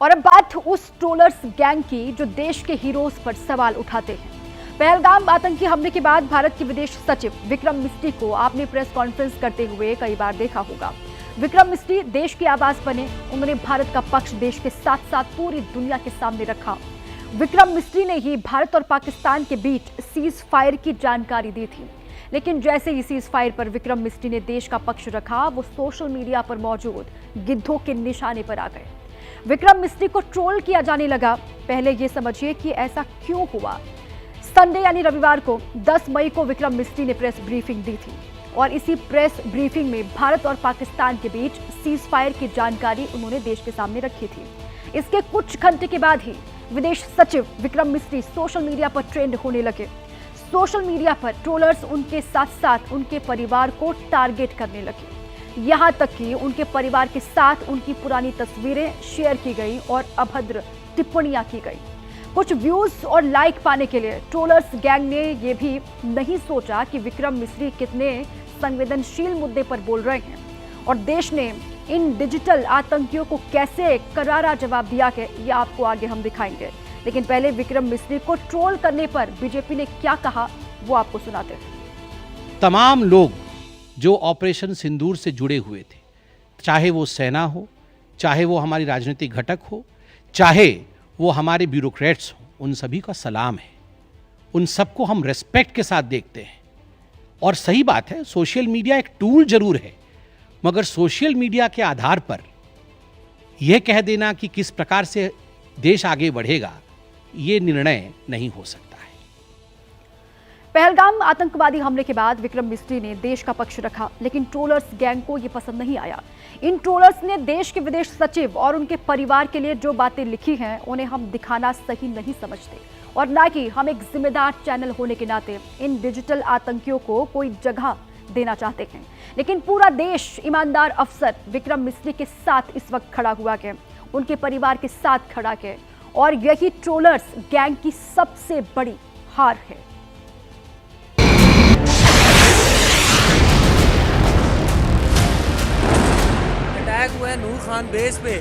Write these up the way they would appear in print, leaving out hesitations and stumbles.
और अब बात उस ट्रोलर्स गैंग की जो देश के हीरोज पर सवाल उठाते हैं। पहलगाम आतंकी हमले के बाद भारत के विदेश सचिव विक्रम मिस्री को आपने प्रेस कॉन्फ्रेंस करते हुए कई बार देखा होगा। विक्रम मिस्री देश की आवाज बने, उन्होंने भारत का पक्ष देश के साथ साथ पूरी दुनिया के सामने रखा। विक्रम मिस्री ने ही भारत और पाकिस्तान के बीच सीज फायर की जानकारी दी थी, लेकिन जैसे ही सीज फायर पर विक्रम मिस्री ने देश का पक्ष रखा, वो सोशल मीडिया पर मौजूद गिद्धों के निशाने पर आ गए। विक्रम मिस्री को ट्रोल किया जाने लगा। पहले ये समझिए कि ऐसा क्यों हुआ। संडे यानी रविवार को 10 मई को विक्रम मिस्री ने प्रेस ब्रीफिंग दी थी और इसी प्रेस ब्रीफिंग में भारत और पाकिस्तान के बीच सीज फायर की जानकारी उन्होंने देश के सामने रखी थी। इसके कुछ घंटे के बाद ही विदेश सचिव विक्रम मिस्री सोशल मीडिया पर ट्रेंड होने लगे। सोशल मीडिया पर ट्रोलर्स उनके साथ साथ उनके परिवार को टारगेट करने लगे। यहां तक कि उनके परिवार के साथ उनकी पुरानी तस्वीरें शेयर की गई और अभद्र टिप्पणियां की गई। कुछ व्यूज और लाइक पाने के लिए ट्रोलर्स गैंग ने यह भी नहीं सोचा कि विक्रम मिस्री कितने संवेदनशील मुद्दे पर बोल रहे हैं और देश ने इन डिजिटल आतंकियों को कैसे करारा जवाब दिया है, ये आपको आगे हम दिखाएंगे। लेकिन पहले विक्रम मिस्री को ट्रोल करने पर बीजेपी ने क्या कहा, वो आपको सुनाते हैं। तमाम लोग जो ऑपरेशन सिंदूर से जुड़े हुए थे, चाहे वो सेना हो, चाहे वो हमारी राजनीतिक घटक हो, चाहे वो हमारे ब्यूरोक्रेट्स हो, उन सभी का सलाम है। उन सबको हम रेस्पेक्ट के साथ देखते हैं। और सही बात है, सोशल मीडिया एक टूल जरूर है, मगर सोशल मीडिया के आधार पर यह कह देना कि किस प्रकार से देश आगे बढ़ेगा, ये निर्णय नहीं हो सकता है। पहलगाम आतंकवादी हमले के बाद विक्रम मिस्री ने देश का पक्ष रखा, लेकिन ट्रोलर्स गैंग को यह पसंद नहीं आया। इन ट्रोलर्स ने देश के विदेश सचिव और उनके परिवार के लिए जो बातें लिखी हैं, उन्हें हम दिखाना सही नहीं समझते और ना कि हम एक जिम्मेदार चैनल होने के नाते इन डिजिटल आतंकियों को कोई जगह देना चाहते हैं। लेकिन पूरा देश ईमानदार अफसर विक्रम मिस्री के साथ इस वक्त खड़ा हुआ है, उनके परिवार के साथ खड़ा है और यही ट्रोलर्स गैंग की सबसे बड़ी हार है। अटैक हुआ है नूर खान बेस पे।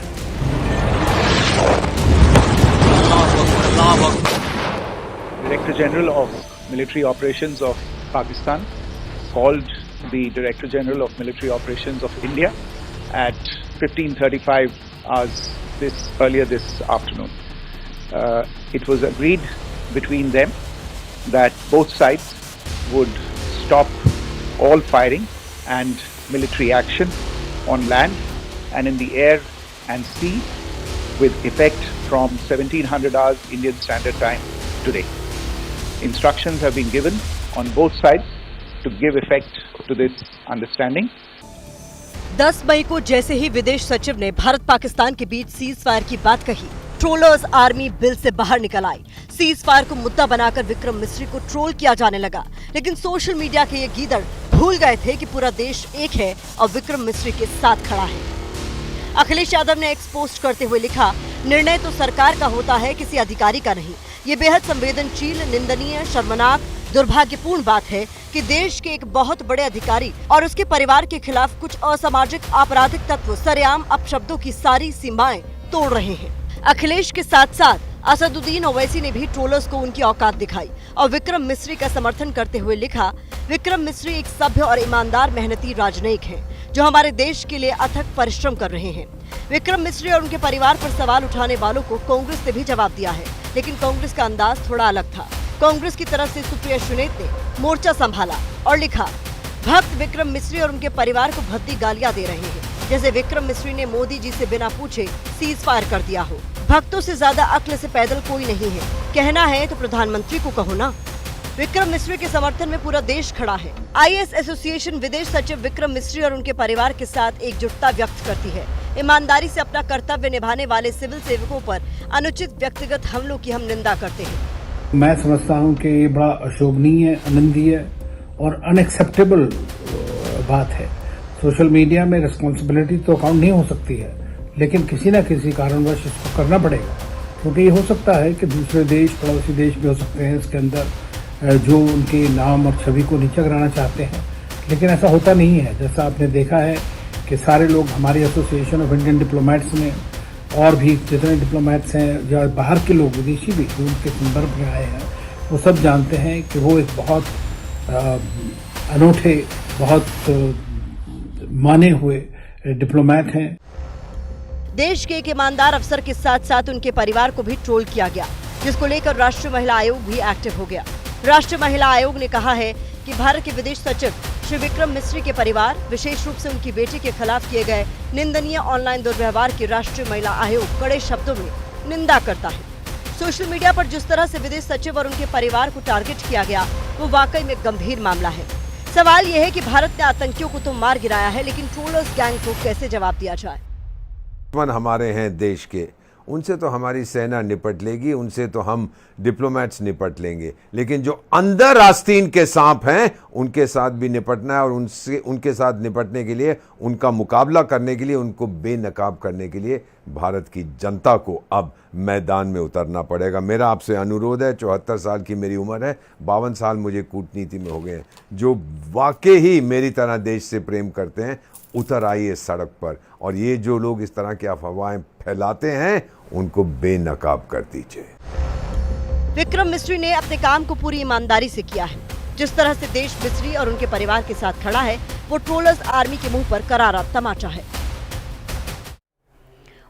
Director General of Military Operations of Pakistan called the Director General of Military Operations of India at 15:35 hours earlier this afternoon. It was agreed between them that both sides would stop all firing and military action on land and in the air and sea with effect from 1700 hours Indian Standard Time today. Instructions have been given on both sides to give effect to this understanding. 10 मई को जैसे ही विदेश सचिव ने भारत पाकिस्तान के बीच cease fire की बात कही, trollers army bill से बाहर निकल आई। सीज फायर को मुद्दा बनाकर विक्रम मिस्री को ट्रोल किया जाने लगा, लेकिन सोशल मीडिया के ये गीदड़ भूल गए थे कि पूरा देश एक है और विक्रम मिस्री के साथ खड़ा है। अखिलेश यादव ने एक्स पोस्ट करते हुए लिखा, निर्णय तो सरकार का होता है, किसी अधिकारी का नहीं। ये बेहद संवेदनशील, निंदनीय, शर्मनाक, दुर्भाग्यपूर्ण बात है कि देश के एक बहुत बड़े अधिकारी और उसके परिवार के खिलाफ कुछ असामाजिक आपराधिक तत्व सरेआम अपशब्दों की सारी सीमाएं तोड़ रहे हैं। अखिलेश के साथ साथ असदुद्दीन ओवैसी ने भी ट्रोलर्स को उनकी औकात दिखाई और विक्रम मिस्री का समर्थन करते हुए लिखा, विक्रम मिस्री एक सभ्य और ईमानदार मेहनती राजनयिक हैं, जो हमारे देश के लिए अथक परिश्रम कर रहे हैं। विक्रम मिस्री और उनके परिवार पर सवाल उठाने वालों को कांग्रेस ने भी जवाब दिया है, लेकिन कांग्रेस का अंदाज थोड़ा अलग था। कांग्रेस की तरफ से सुप्रिया सुनेत ने मोर्चा संभाला और लिखा, भक्त विक्रम मिस्री और उनके परिवार को भद्दी गालियां दे रहे हैं, जैसे विक्रम मिस्री ने मोदी जी से बिना पूछे सीज फायर कर दिया हो। भक्तों से ज्यादा अक्ल से पैदल कोई नहीं है, कहना है तो प्रधानमंत्री को कहो ना। विक्रम मिस्री के समर्थन में पूरा देश खड़ा है। आईएएस एसोसिएशन विदेश सचिव विक्रम मिस्री और उनके परिवार के साथ एकजुटता व्यक्त करती है। ईमानदारी से अपना कर्तव्य निभाने वाले सिविल सेवकों पर अनुचित व्यक्तिगत हमलों की हम निंदा करते हैं। मैं समझता हूं कि ये बड़ा अशोभनीय, अनिंदनीय और अनएक्सेप्टेबल बात है। सोशल मीडिया में रिस्पॉन्सिबिलिटी तो अकाउंट नहीं हो सकती है, लेकिन किसी न किसी कारणवश इसको करना पड़ेगा, क्योंकि ये हो सकता है कि दूसरे देश, पड़ोसी देश भी हो सकते हैं इसके अंदर, जो उनके नाम और छवि को नीचा कराना चाहते हैं, लेकिन ऐसा होता नहीं है। जैसा आपने देखा है कि सारे लोग, हमारी एसोसिएशन ऑफ इंडियन डिप्लोमेट्स ने और भी जितने डिप्लोमेट्स हैं या बाहर के लोग विदेशी भी जो उनके संदर्भ में आए हैं वो सब जानते हैं कि वो एक बहुत अनूठे, बहुत माने हुए डिप्लोमेट हैं। देश के एक ईमानदार अफसर के साथ साथ उनके परिवार को भी ट्रोल किया गया, जिसको लेकर राष्ट्रीय महिला आयोग भी एक्टिव हो गया। राष्ट्रीय महिला आयोग ने कहा है कि भारत के विदेश सचिव श्री विक्रम मिस्री के परिवार, विशेष रूप से उनकी बेटी के खिलाफ किए गए निंदनीय ऑनलाइन दुर्व्यवहार की राष्ट्रीय महिला आयोग कड़े शब्दों में निंदा करता है। सोशल मीडिया पर जिस तरह से विदेश सचिव और उनके परिवार को टारगेट किया गया वो वाकई में गंभीर मामला है। सवाल यह है कि भारत ने आतंकियों को तो मार गिराया है, लेकिन ट्रोलर्स गैंग को कैसे जवाब दिया जाए। दुश्मन हमारे हैं देश के, उनसे तो हमारी सेना निपट लेगी, उनसे तो हम डिप्लोमेट्स निपट लेंगे, लेकिन जो अंदर आस्तीन के सांप हैं उनके साथ भी निपटना है और उनके साथ निपटने के लिए, उनका मुकाबला करने के लिए, उनको बेनकाब करने के लिए भारत की जनता को अब मैदान में उतरना पड़ेगा। मेरा आपसे अनुरोध है, 74 साल की मेरी उम्र है, 52 साल मुझे कूटनीति में हो गए हैं, जो वाकई ही मेरी तरह देश से प्रेम करते हैं उतर आइए सड़क पर, और ये जो लोग इस तरह की अफवाहें फैलाते हैं उनको बेनकाब कर दीजिए। विक्रम मिस्री ने अपने काम को पूरी ईमानदारी से किया है। जिस तरह से देश मिस्री और उनके परिवार के साथ खड़ा है वो ट्रोलर्स आर्मी के मुंह पर करारा तमाचा है।